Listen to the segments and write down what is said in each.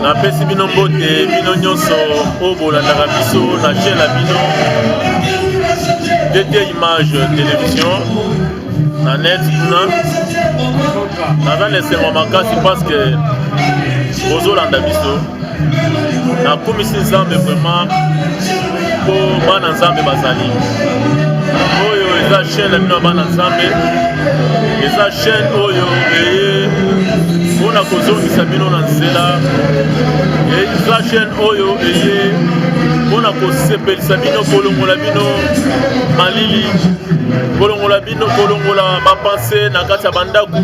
napesi bino mbote bino nyonso oyo bolandaka biso na chaîne na bino DT Image Télévision na net kuna naza na esengo makasi parce que bozolanda biso nakumisi nzambe vraiment mpo bana nzambe bazali oyo eza chaîne na bino ya bana nzambe eza chaîne oyo eye mpona kozongisa bino na nzela eza chaîne oyo eye mpona kosepelisa bino kolongola bino malili kolongola bino kolongola bapense na kati ya bandako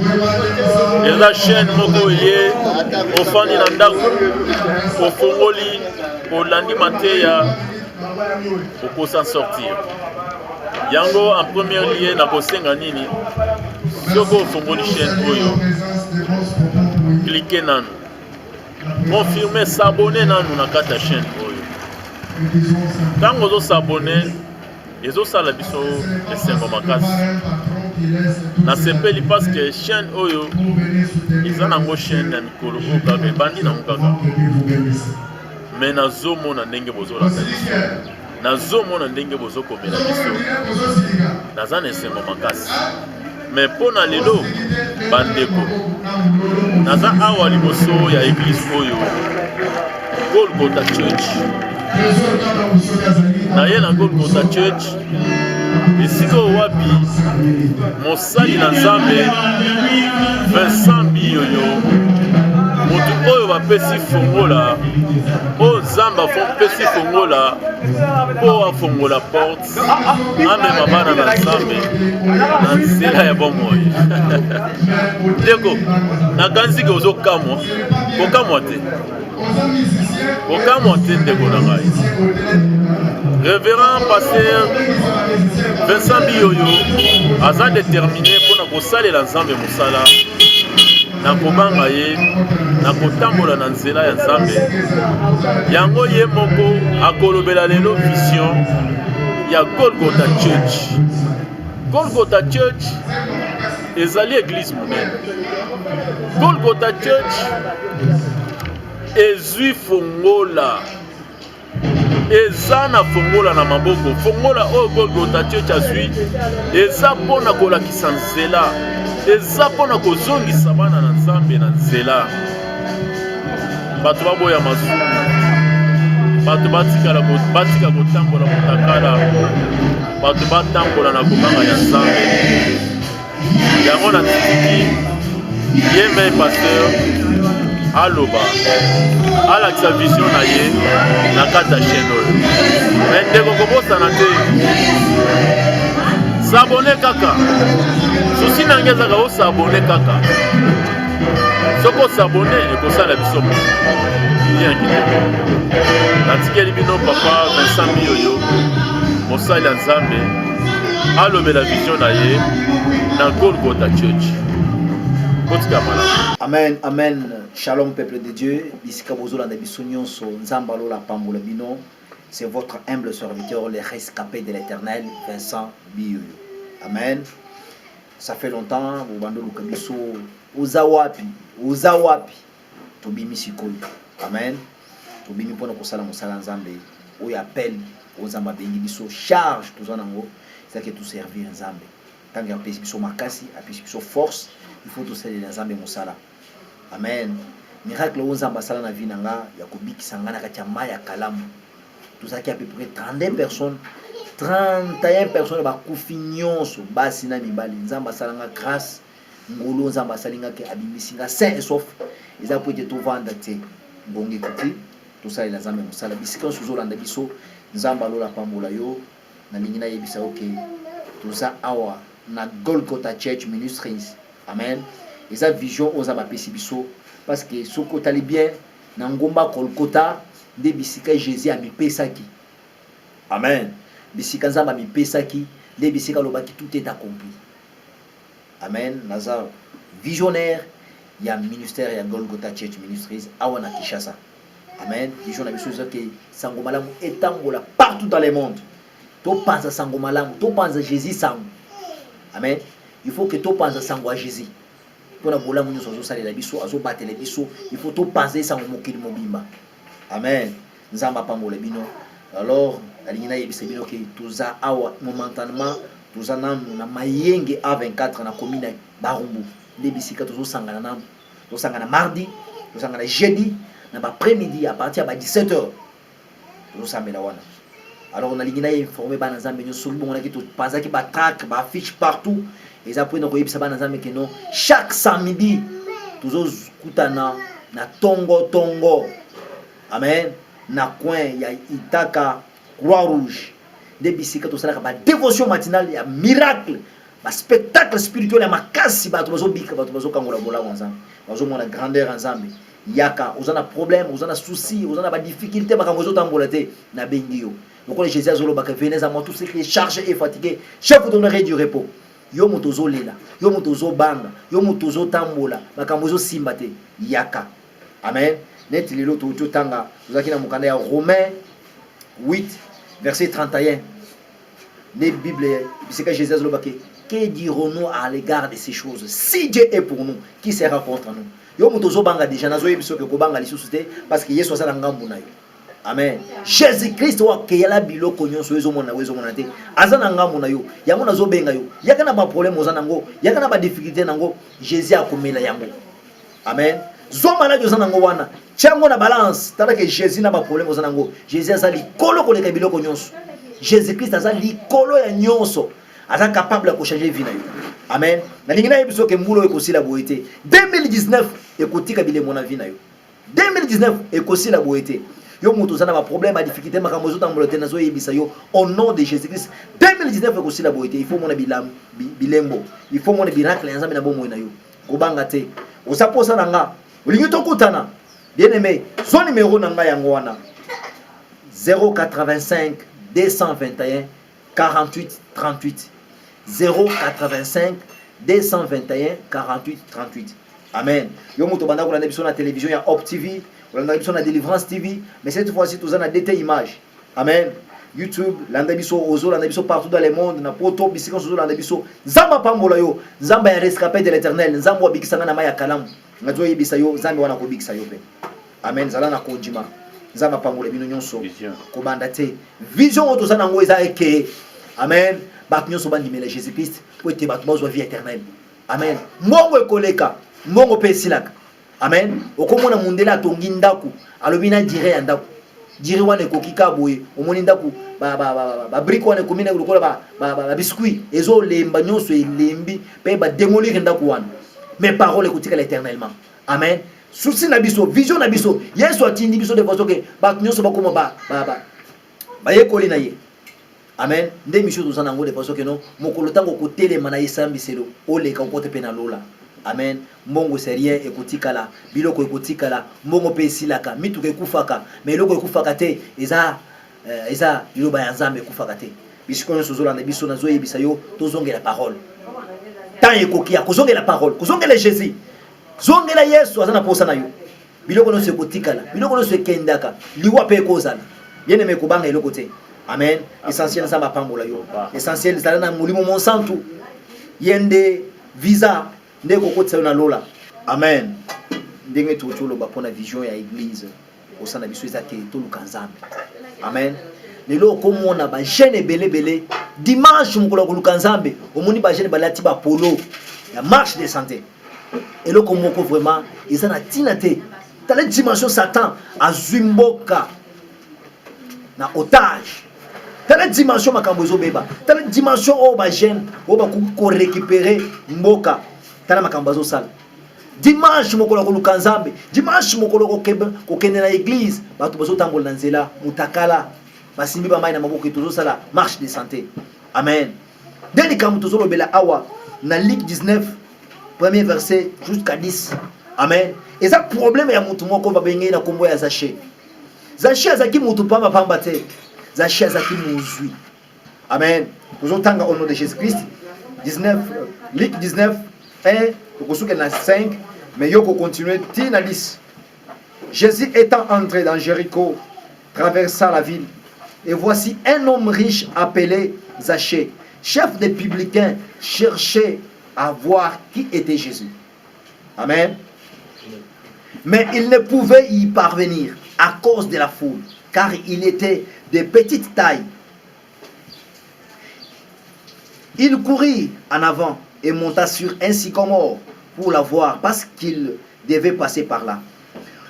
eza chaîne moko eye ofandi na ndako ofongoli olandi mateya okosa sortir yango en première lieu na kosenga nini soki ofongoli chaîne oyo cliquez nanu confirmer s'abonner nanu na kati ya chaîne oyo ntango ozosabone ezosala biso esengo makasi nasepeli parce que chaîne oyo eza nango chaîne ya mikolo oyo kaka ebandi nango kaka me nazomona ndenge bozolanda biso nazomona ndenge bozokomela biso naza na esengo makasi me mpo na lelo bandeko naza awa liboso ya eglise oyo Golgotha Church naye na Golgotha Church esika wapi mosali na nzambe Vincent Biyoyo motu oyo bapesi fongola oyo nzambe apesi fongola mpo afongola porte amema bana na nzambe na nzela ya bomoi ndeko nakanziki ozokamwa kokamwa te kokamwa te ndeko na ngai révérend pasteur Vincent Biyoyo aza déterminé mpona kosalela nzambe mosala na kobanga ye na kotambola na nzela ya nzambe yango ye moko akolobela lelo vision ya Golgotha Church. Golgotha Church ezali église monene. Golgotha Church ezwi fongola eza na fongola na maboko fongola oyo Golgotha Church azwi eza mpona kolakisa nzela eza mpona kozongisa bana na nzambe na nzela bato baboya masumu bato batika kotambola kotakala bato batambola na kobanga ya nzambe yango na tiki ye me pasteur aloba alakisa vision na ye na kati ya chaîne oyo me ndeko kobosana te sabone kaka susi nange ezaka osabone kaka soki osabone ekosala biso bien kitoko natikeli bino papa Vincent Biyoyo mosali ya nzambe alobela vision na ye na Golgotha Church. Amen, amen. Shalom peuple de Dieu. Bisika bozolanda biso nyonso nzamba lola pambola bino. C'est votre humble serviteur, le rescapé de l'Éternel, Vincent Biyoyo. Amen. Ça fait longtemps, vous bandez le kabiso, uzawapi, tobimi sikoyo. Amen. Tobimi pona kosala mosala nzambe, oyo appel, ozamba bengi biso charge, tozanango, c'est que tout servir nzambe. Tant qu'il y a biso makasi, apesi biso force, il faut tout servir nzambe mosala. Amen. Miracle ozamba sala na vie nanga, ya kobikisa ngana kati ya maya kalamu. Tout ça qui a à peu près 31 personnes. 31 personnes bakufi nyonso basi na mibali nzamba salanga grâce ngolo nzamba salinga ke abibisinga sain et sauf eza po ete to vanda te bonge kuti to sala la nzambe mosala bisika suzolanda biso nzamba lola pambola yo na lingi na yebisa oke to sa awa na Golgotha Church Ministries. Amen. Eza vision oza bapesi biso parce que soko tali bien na ngomba Golgotha nde bisika Jésus amipesaki. Amen. Bisika nzamba mipesaki nde bisika lobaki tout est accompli. Amen. Naza visionnaire ya ministère ya Golgotha Church Ministries awa na Kinshasa. Amen. Vision na biso que sango malamu etangola partout dans le monde. To panza sango malamu, to panza Jésus sango. Amen. Il faut que to panza sango à Jésus. pour na bola munyo sozo salela biso azo batela biso il faut tout penser ça mokili mobimba. Amen. Nzamba pambola bino. Alors alingina yebisa bino ke tuza awa momentanément tuza na mayenge A24 na commune Barumbu nde bisika tuzo sangana na tuzo sangana mardi tuzo sangana jeudi na ba après-midi à partir de 17h tuzo sambela wana. Alors on a lingina informé ba nzambe nyo so bon on a ki tout penser ki ba track ba affiche partout et ça pour nous yebisa ba nzambe ke no chaque samedi tuzo kutana na tongo amen na coin ya Itaka Croix-Rouge de bisika to salaka ba dévotion matinale ya miracle ba spectacle spirituel ya makasi ba to bazo bika ba to bazo kangola bola nzambe bazo mona grandeur nzambe yaka ozana problème ozana souci ozana ba difficulté ba kangozo tambola te na bengio donc les Jésus azolo ba que venez à moi tout ce qui est chargé et fatigué chef vous donnerai du repos yo motozo lela yo motozo banga yo motozo tambola ba kangozo simba te yaka amen. Net lelo to tanga uzaki na mukanda ya Romains 8 verset 31. Les Bibles c'est que Jésus le baké que dirons-nous à l'égard de ces choses? Si Dieu est pour nous, qui sera contre nous? Yo mutozo banga déjà nazo yebiso ke ko banga lisusu te parce que Yesu asala ngambu na yo. Amen. Jésus Christ wa ke yala biloko nyonso ezo mona te azana ngambu na yo yango nazo benga yo yaka na ba problème ozana ngo yaka na ba difficulté nango Jésus akomela yango. Amen. Zoma na jozana ngo wana chango na balance tala que Jésus na ba problème ozana ngo Jésus azali kolo ko leka biloko nyonso. Jésus Christ azali kolo ya nyonso aza capable de changer vie na yo. Amen. Na lingina yebiso ke mbulo ekosila boete 2019 ekotika bile mona vie na yo 2019 ekosila boete yo mutu zana ba problème ba difficulté makambo zo tambola te nazo yebisa yo au nom de Jésus Christ 2019 ekosila boete il faut mona bilembo il faut mona miracle nzambe na bomo na yo kobanga te osaposa nanga olingi tokutana bien aimé son numéro nanga yango wana 085 221 48 38 085 221 48 38. Amen. Yo muto banda kolanda biso na télévision ya Op TV, kolanda biso na Délivrance TV, mais cette fois-ci tous na DT Image. Amen. YouTube, landa biso ozo, landa biso partout dans le monde, na poto bisika ozo landa biso. Nzamba pambola yo, nzamba ya rescapé de l'Éternel, nzamba wa bikisanga na maya kalamu. Ngazo yebisa yo, nzamba wana ko bikisa yo pe. Amen. Zala na konjima. Nzamba pambola bino nyonso. Ko banda te. Vision oto sana ngo eza eke. Amen. Batnyo so bandi mele Jésus Christ pour te batmo zo vie éternelle. Amen. Mongo ekoleka, mongo pesilaka. Amen. Okomona mundela tongi ndaku, alobina dire ya ndaku. Dire wana ekokika boye, omoni ndaku ba brique wana komina lokola ba biscuit, ezo lemba nyonso elembi pe ba démolir ndaku wana. Mes paroles écoutent l'éternellement. Amen. Souci na biso, vision na biso. Yesu atindi biso de façon que batnyo so bakoma ba yekoli na ye. Amen. Nde mission tozana ngo de façon que non mokolo tango ko telema na yesambiselo ole ka kote pe na lola. Amen. Mbongo serien ekotikala biloko ekotikala mbongo pe silaka mituke kufaka mais loko ekufaka te eza liloba ya nzambe ekufaka te. Bisiko nso zolanda biso nazo yebisa yo tozongela parole. Tant ekokia kozongela parole, kozongela Jésus. Zongela Yesu azana posa na yo. Biloko no se ekotikala, biloko no se ekendaka, liwa pe kozala. Bien aimé kobanga eloko te. Amen. Essentiel nzamba pambola yo. Essentiel zala na mulimo monsantu. Yende visa ndeko kotsa na lola. Amen. Ndenge tucholo ba pona vision ya église. Osana biso ezake toluka nzambe. Amen. Lelo komona ba jeune belé dimanche mukolo koluka nzambe. Omoni ba jeune balati ba polo ya marche de santé. Et le komoko vraiment ezana tinate. Tala dimension Satan azwimboka na otage. Telle dimension makambo ezobeba, telle dimension o ba jeune o ba ko récupérer mboka, tala makambo azosala. Dimanche mokolo ko luka nzambe, dimanche mokolo ko kende na église, bato bazo tambola na nzela, mutakala, basimbi ba mai na maboko tozosala marche de santé. Amen. Deli kam tozolobela awa na Luc 19 premier verset jusqu'à 10. Amen. Et ça problème ya mutu moko ba bengé na kombo ya Zaché. Zaché azaki mutu pamba pamba te. Zaché azaki muzui. Amen. Nous entendons au nom de Jésus-Christ. 19, Luc 19, 1, na 5, mais yoko continuer, tina 10. Jésus étant entré dans Jéricho, traversa la ville, et voici un homme riche appelé Zaché, chef des publicains, cherchait à voir qui était Jésus. Amen. Mais il ne pouvait y parvenir à cause de la foule, car il était de petite taille. Il courut en avant et monta sur un sycomore pour la voir, parce qu'il devait passer par là.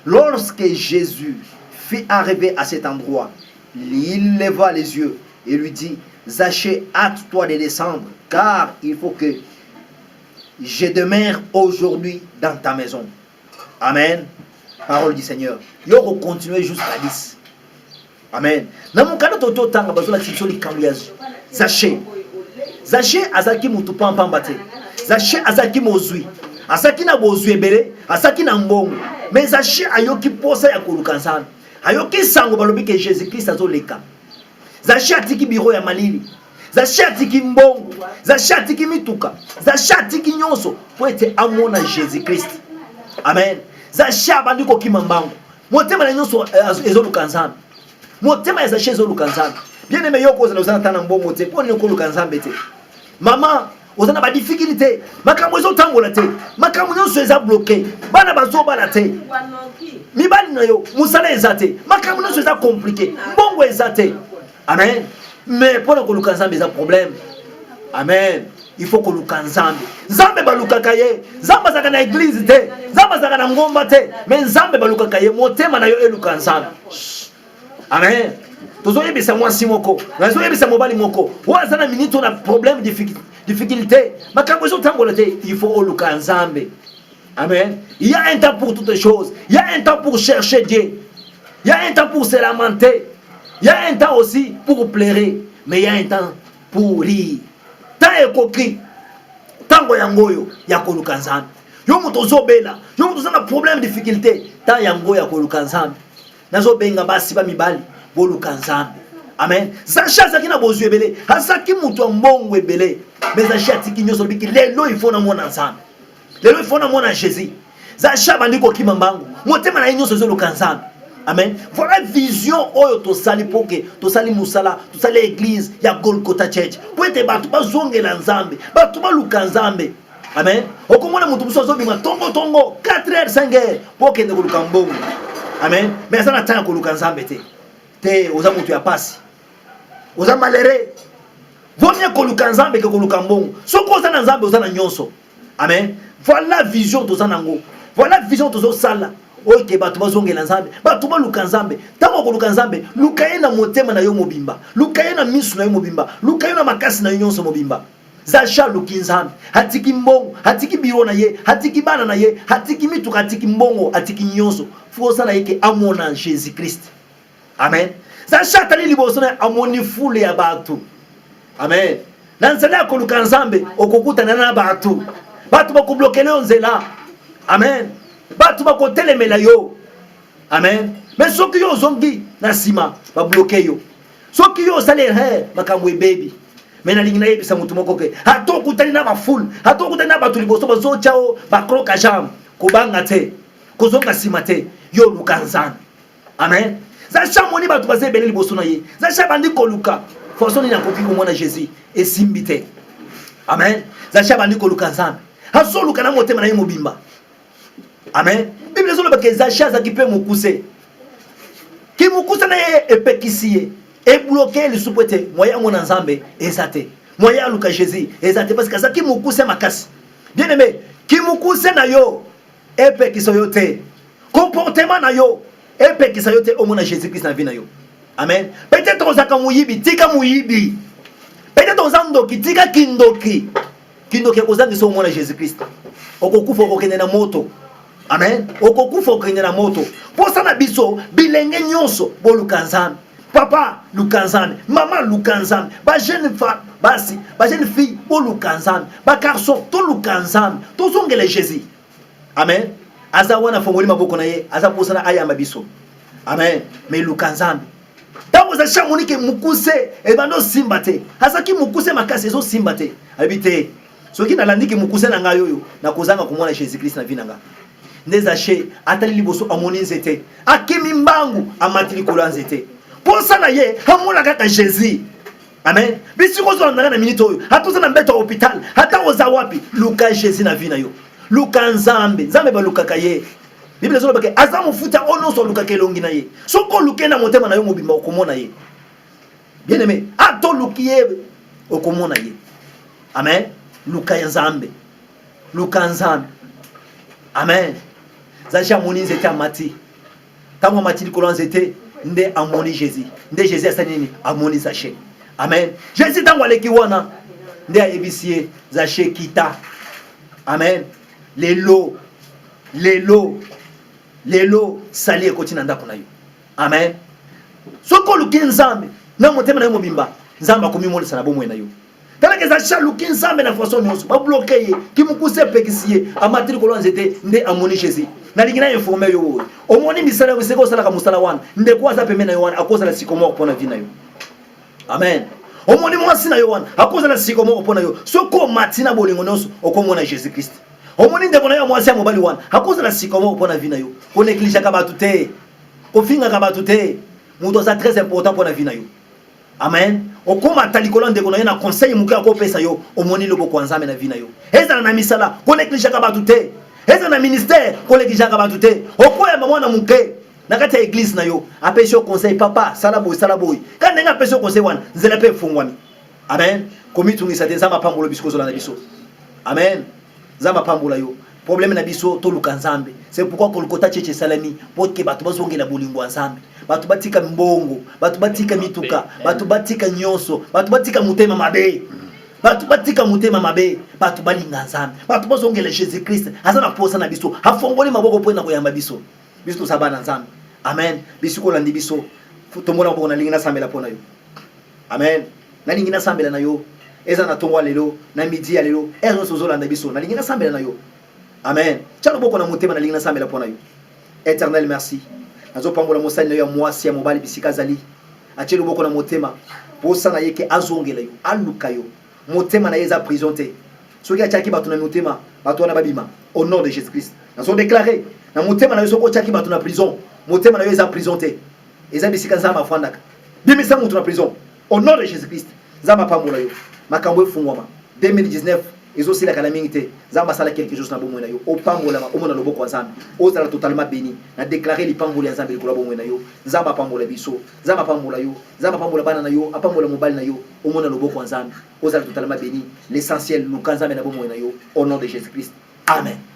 Lorsque Jésus fut arrivé à cet endroit, il leva les yeux et lui dit: Zachée, hâte-toi de descendre, car il faut que je demeure aujourd'hui dans ta maison. Amen. Parole du Seigneur. Yo continuer jusqu'à 10. Amen. Namukana toto tanga bazola tsitsoli kambiazo. Zachée. Zachée azaki mutu pampamba te. Zachée azaki mozui. Asaki na bozui ebele, asaki na mbongo. Mais Zachée ayoki posa ya kolukansana. Ayoki sango balobi ke Jésus Christ azoleka. Zachée atiki biro ya malili. Zachée atiki mbongo. Zachée atiki mituka. Zachée atiki nyonso po ete amona Jésus Christ. Amen. Zachée abandi kokima mbango. Motema na nyonso ezolukansana. Motema ya Zachée ezolukansana. Bien aimé yoko ozana tana mbongo te po ne kolukansana te. Maman ozana ba difficulté. Makambo ezotangola te. Makambo nyonso eza bloqué. Bana bazobala te. Mibali na yo musala ezate. Makambo nyonso eza compliqué. Mbongo ezate. Amen. Mais pour que luka nzambe eza problème. Amen. Il faut que luka nzambe. Nzambe baluka kaye. Nzambe zaka na église te. Nzambe zaka na ngomba te. Mais nzambe baluka kaye motema na yo eluka nzambe. Amen. Tozo yebisa mwasi moko. Nazo yebisa mobali moko. Waza na minute on a problème difficulté. Makambo ezotangola te. Il faut oluka nzambe. Amen. Il y a un temps pour toutes choses. Il y a un temps pour chercher Dieu. Il y a un temps pour se lamenter. Il y a un temps aussi pour pleurer. Mais il y a un temps pour rire. Tant ekoki. Tango yangoyo ya koluka nzambe. Yo muto zobela. Yo muto zana problème difficulté. Tant yango ya koluka nzambe. Nazo benga basi ba mibali. Boluka nzambe. Amen. Zachée azaki na bozwi ebele. Azaki muto mbongo ebele. Mais Zachée atiki nyoso biki lelo il faut na mona nzambe. Lelo il faut na mona Jésus. Zachée abandi kokima mbango. Motema na nyonso zoluka nzambe. Amen. Voilà vision oyo to sali poke, to sali musala, to sali église ya Golgotha Church. Pour être batu bazongela nzambe, batu baluka nzambe. Amen. Okomona mutu muso zobima tongo 4h 5h poke ne koluka mbongo. Amen. Mais ça na tanga koluka nzambe te. Te oza mutu ya pasi. Oza malere. Vomye koluka nzambe ke koluka mbongo. Soko oza na nzambe oza na nyonso. Amen. Voilà vision to zanango. Voilà vision to zo sala. Oke batu bazongela nzambe, batu baluka nzambe. Tango koluka nzambe, luka ye na motema na yo mobimba, luka ye na misu na yo mobimba, luka ye na makasi na yo nyonso mobimba. Zachée luki nzambe, hatiki mbongo, hatiki biro na ye, hatiki bana na ye, hatiki mituka, hatiki mbongo, hatiki nyonso. Fosa na yeke amona Jésus Christ. Amen. Zachée atali liboso na amoni fule ya batu. Amen. Na nzela koluka nzambe, okokuta na batu. Batu bakoblokele nzela. Amen. Batu bakotelemela yo. Amen. Mais soki yo zongi na sima ba bloquer yo. Soki yo sale makamwe baby. Mais na lingi na yebisa mutu moko ke. Hato kutani na ba full. Hato kutani na batu liboso bazo chao ba kroka jam. Kubanga te. Kozonga sima te. Yo lukanzana. Amen. Zachée moni batu baze bele liboso na ye. Zachée bandi ko luka. Fosoni na kopi ko mona Jésus et simbite. Amen. Zachée bandi ko lukanzana. Haso luka na motema na ye mobimba. Amen. Bible zolo ba ke Zachée azaki pe mukuse. Ki mukuse na ye epekisiye. Et bloquer le soupete. Moya mona nzambe ezate. Moya luka Jésus ezate parce que azaki mukuse makasi. Bien aimé, ki mukuse na yo epekisa yo te. Comportement na yo epekisa yo te o mona Jésus Christ na vie na yo. Amen. Peut-être ozaka muyibi, tika muyibi. Peut-être ozandoki, tika kindoki. Kindoki kozangi so mona Jésus Christ. Okokufa okokende na moto. Amen. Okokufa okokende na moto. Posa na biso bilenge nyonso boluka nzambe. Papa luka nzambe, maman luka nzambe, ba jeune femme basi, ba jeune fille boluka nzambe, ba garçon to luka nzambe, to zongele Jésus. Amen. Aza wana fongoli maboko na ye, aza posa na ayamba biso. Amen. Mais luka nzambe. Tango za chamonike mukuse e bando simbate. Azaki mukuse makasi ezo simbate. Habite. Soki na landiki mukuse na ngayo yo, na kozanga komona Jésus Christ na vie nanga. Nde Zachée atali liboso amoni nzete. Akemi mbangu amatili kolanzete. Posa na ye hamona kaka Jésus. Amen. Bisi ko zo na minute oyo. Hatuza na mbeto hôpital. Hata oza wapi? Luka Jésus na vie na yo. luka nzambe nzambe balukaka ye Bible ezoba ke aza mofuta ono so luka kelongi na ye soko luke na motema na yo mobimba okomona ye bien aimé ato lukiye okomona ye amen luka nzambe amen zacha moni nzete amati tango amati likolo nzete nde amoni Jésus nde Jésus asali nini amoni zache amen Jésus tango aleki wana nde ayebisie zache kita amen lelo sali ekoti na ndako na yo amen soko luki nzambe na motema na yo mobimba nzambe akomimonisa na bomoi na yo talaka eza luki nzambe na façon nyonso babloke ye kimukuse epekisi ye amati likolo ya nzete nde amoni Jésus nalingi na informe yo oyo omoni misala yo esika osalaka mosala wana ndeko aza pembeni na yo wana akozala siko moko mpo na vi na yo amen omoni mwasi na yo wana akozala siko moko mpo na yo soko omati na bolingo nyonso okomona Jésus Christ omoni ndeko na yo mwasi ya mobali wana akozala siko moko mpo na vi na yo konegligaka bato te kofingaka bato te moto aza très important mpo na vi na yo amen okomata likolo ndeko na yo na conseil moke akopesa yo omoni loboko ya nzambe na vi na yo ezala na misala konegligaka bato te ezala na ministère konegligaka bato te okoyamba mwana moke na kati ya église na yo apesi yo conseil papa sala boy kandi ndenge apesi yo conseil wana nzela mpe efungwami amen komitungisa te nzambe apambola biso kozolanda biso amen nzambe apambola yo problème na biso toluka nzambe c'est pourquoi kolokota cheche salami pour que bato bazongela bolingo ya nzambe bato batika mbongo bato batika mituka bato batika nyonso bato batika mutema mabe bato batika mutema mabe bato balinga nzambe bato bazongela Jésus Christ aza na posa na biso afongoli maboko po na koyamba biso biso tosabana nzambe amen biso kolandi biso tomona mpo na lingi na sambela pona yo amen na lingi na sambela na yo eza na tongwa lelo na midi ya lelo ezo sozolanda biso na lingi na sambela na yo amen tshalo boko na motema na lingi na sambela pona yo éternel merci nazo pambola mosali na yo mwasi ya mobali bisika zali achelo boko na motema posa na yeke azongela yo aluka yo motema na yeza prison te soki achaki bato na motema bato na babima au nom de Jésus Christ nazo déclarer na motema na yo soko achaki bato na prison motema na yo eza prison te eza bisika nzamba afandaka bimisa mutu na prison au nom de Jésus Christ nzamba pambola yo makambo efungwama 2019 ezosilaka na mingi te nzamba asala quelque chose na bomoi na yo opambolama omona loboko ya nzambe ozala totalement béni na déclarer lipamboli ya nzambe likolo ya bomoi na yo nzamba apambola biso nzamba apambola yo nzamba apambola bana na yo apambola mobali na yo omona loboko ya nzambe ozala totalement béni l'essentiel luka nzambe na bomoi na yo au nom de Jésus Christ amen.